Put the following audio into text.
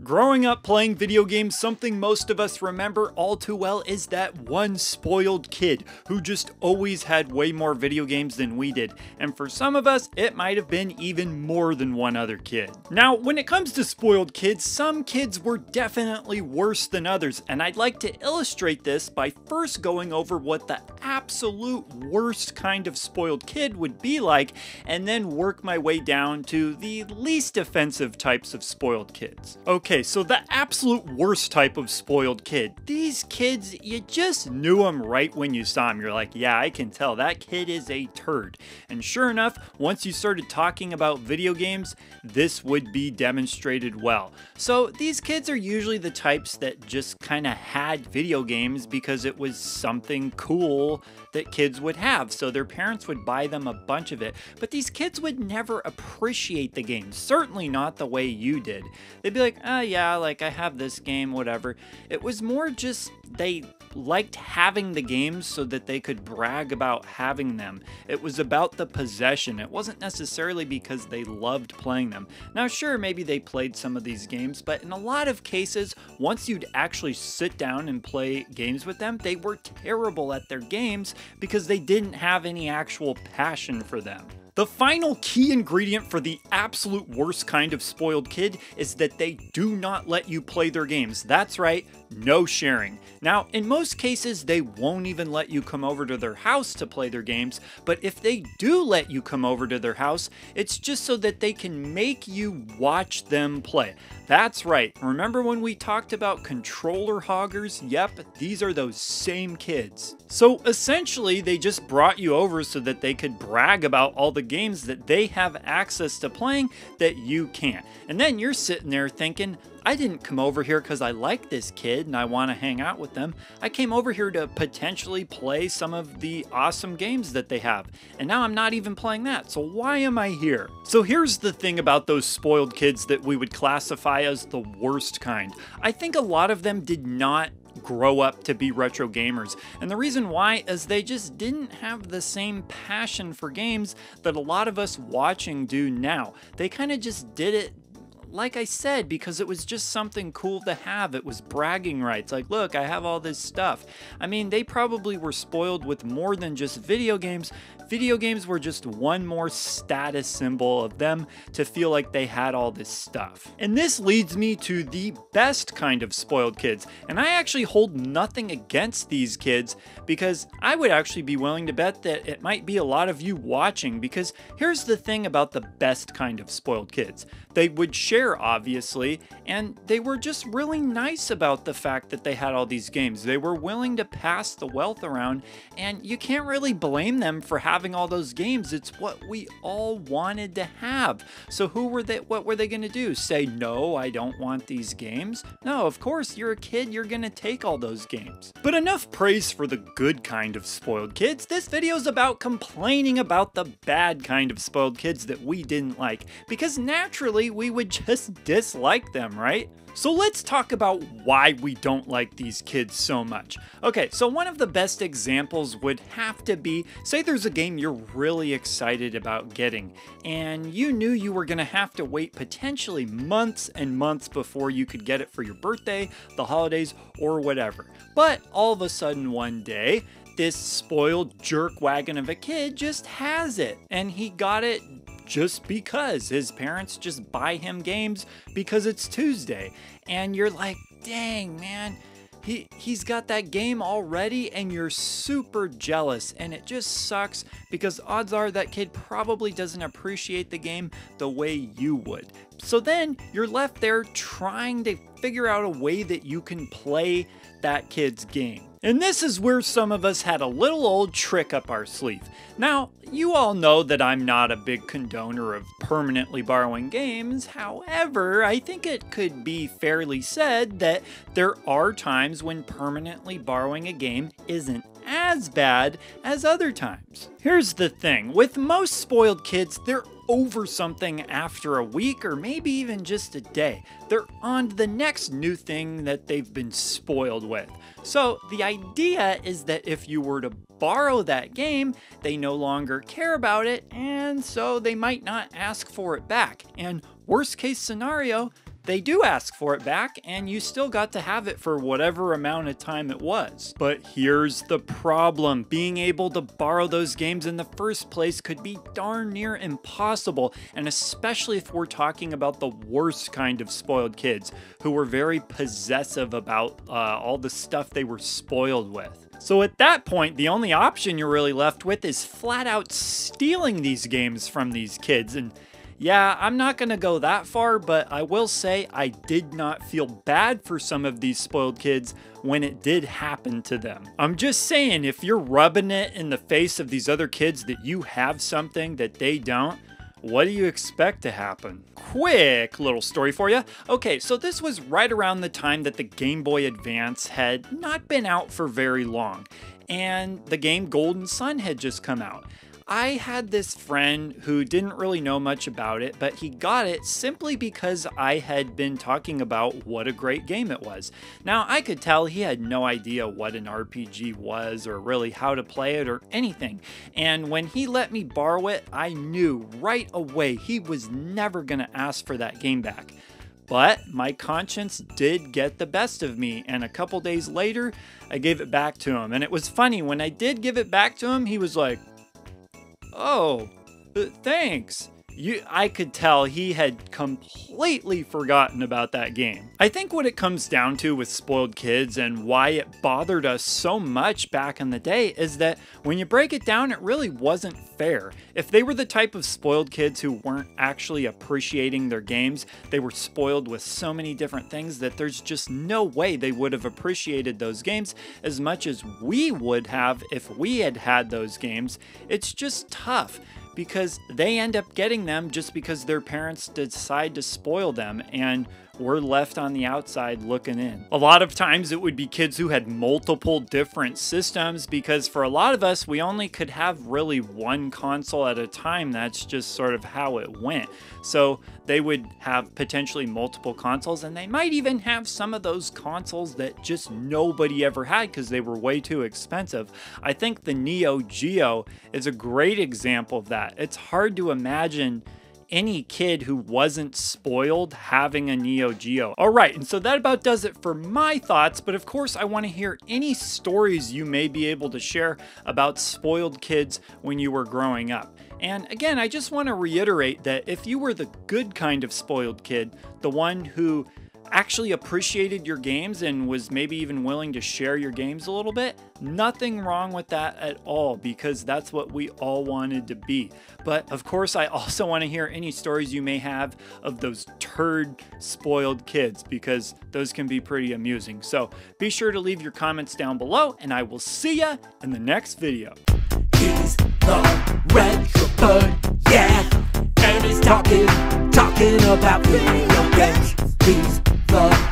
Growing up playing video games, something most of us remember all too well is that one spoiled kid who just always had way more video games than we did. And for some of us, it might have been even more than one other kid. Now, when it comes to spoiled kids, some kids were definitely worse than others. And I'd like to illustrate this by first going over what the absolute worst kind of spoiled kid would be like, and then work my way down to the least offensive types of spoiled kids. Okay, so the absolute worst type of spoiled kid. These kids, you just knew them right when you saw them. You're like, yeah, I can tell that kid is a turd. And sure enough, once you started talking about video games, this would be demonstrated well. So these kids are usually the types that just kind of had video games because it was something cool that kids would have. So their parents would buy them a bunch of it. But these kids would never appreciate the game. Certainly not the way you did. They'd be like, oh yeah, like I have this game, whatever. It was more just they liked having the games so that they could brag about having them. It was about the possession. It wasn't necessarily because they loved playing them. Now sure, maybe they played some of these games, but in a lot of cases, once you'd actually sit down and play games with them, they were terrible at their games because they didn't have any actual passion for them. The final key ingredient for the absolute worst kind of spoiled kid is that they do not let you play their games. That's right, no sharing. Now, in most cases, they won't even let you come over to their house to play their games, but if they do let you come over to their house, it's just so that they can make you watch them play. That's right, remember when we talked about controller hoggers? Yep, these are those same kids. So essentially, they just brought you over so that they could brag about all the games that they have access to playing that you can't. And then you're sitting there thinking, I didn't come over here because I like this kid and I want to hang out with them. I came over here to potentially play some of the awesome games that they have. And now I'm not even playing that, so why am I here? So here's the thing about those spoiled kids that we would classify as the worst kind. I think a lot of them did not grow up to be retro gamers. And the reason why is they just didn't have the same passion for games that a lot of us watching do now. They kind of just did it, like I said, because it was just something cool to have. It was bragging rights. Like, look, I have all this stuff. I mean, they probably were spoiled with more than just video games. Video games were just one more status symbol of them to feel like they had all this stuff. And this leads me to the best kind of spoiled kids. And I actually hold nothing against these kids because I would actually be willing to bet that it might be a lot of you watching, because here's the thing about the best kind of spoiled kids. They would share, obviously, and they were just really nice about the fact that they had all these games. They were willing to pass the wealth around, and you can't really blame them for having all those games. It's what we all wanted to have. So what were they going to do? Say, no, I don't want these games? No, of course, you're a kid, you're going to take all those games. But enough praise for the good kind of spoiled kids. This video is about complaining about the bad kind of spoiled kids that we didn't like, because naturally we would just dislike them, right? So let's talk about why we don't like these kids so much. Okay, so one of the best examples would have to be, say there's a game you're really excited about getting, and you knew you were gonna have to wait potentially months and months before you could get it for your birthday, the holidays, or whatever. But all of a sudden one day, this spoiled jerkwagon of a kid just has it, and he got it just because his parents just buy him games because it's Tuesday. And you're like, dang, man, he's got that game already, and you're super jealous. And it just sucks because odds are that kid probably doesn't appreciate the game the way you would. So then you're left there trying to figure out a way that you can play that kid's game. And this is where some of us had a little old trick up our sleeve. Now, you all know that I'm not a big condoner of permanently borrowing games. However, I think it could be fairly said that there are times when permanently borrowing a game isn't as bad as other times. Here's the thing, with most spoiled kids, they're over something after a week or maybe even just a day. They're on to the next new thing that they've been spoiled with. So the idea is that if you were to borrow that game, they no longer care about it, and so they might not ask for it back. And worst case scenario, they do ask for it back, and you still got to have it for whatever amount of time it was. But here's the problem. Being able to borrow those games in the first place could be darn near impossible, and especially if we're talking about the worst kind of spoiled kids, who were very possessive about all the stuff they were spoiled with. So at that point, the only option you're really left with is flat out stealing these games from these kids. And yeah, I'm not going to go that far, but I will say I did not feel bad for some of these spoiled kids when it did happen to them. I'm just saying, if you're rubbing it in the face of these other kids that you have something that they don't, what do you expect to happen? Quick little story for you. Okay, so this was right around the time that the Game Boy Advance had not been out for very long, and the game Golden Sun had just come out. I had this friend who didn't really know much about it, but he got it simply because I had been talking about what a great game it was. Now, I could tell he had no idea what an RPG was or really how to play it or anything. And when he let me borrow it, I knew right away he was never going to ask for that game back. But my conscience did get the best of me, and a couple days later, I gave it back to him. And it was funny, when I did give it back to him, he was like, "Oh, thanks." I could tell he had completely forgotten about that game. I think what it comes down to with spoiled kids and why it bothered us so much back in the day is that when you break it down, it really wasn't fair. If they were the type of spoiled kids who weren't actually appreciating their games, they were spoiled with so many different things that there's just no way they would have appreciated those games as much as we would have if we had had those games. It's just tough, because they end up getting them just because their parents decide to spoil them, and we're left on the outside looking in. A lot of times it would be kids who had multiple different systems, because for a lot of us, we only could have really one console at a time. That's just sort of how it went. So they would have potentially multiple consoles, and they might even have some of those consoles that just nobody ever had because they were way too expensive. I think the Neo Geo is a great example of that. It's hard to imagine any kid who wasn't spoiled having a Neo Geo. All right, and so that about does it for my thoughts, but of course I want to hear any stories you may be able to share about spoiled kids when you were growing up. And again, I just want to reiterate that if you were the good kind of spoiled kid, the one who actually appreciated your games and was maybe even willing to share your games a little bit, nothing wrong with that at all, because that's what we all wanted to be. But of course, I also want to hear any stories you may have of those turd spoiled kids, because those can be pretty amusing. So be sure to leave your comments down below, and I will see ya in the next video. He's the retro bird, yeah, and he's talking about video games. He's the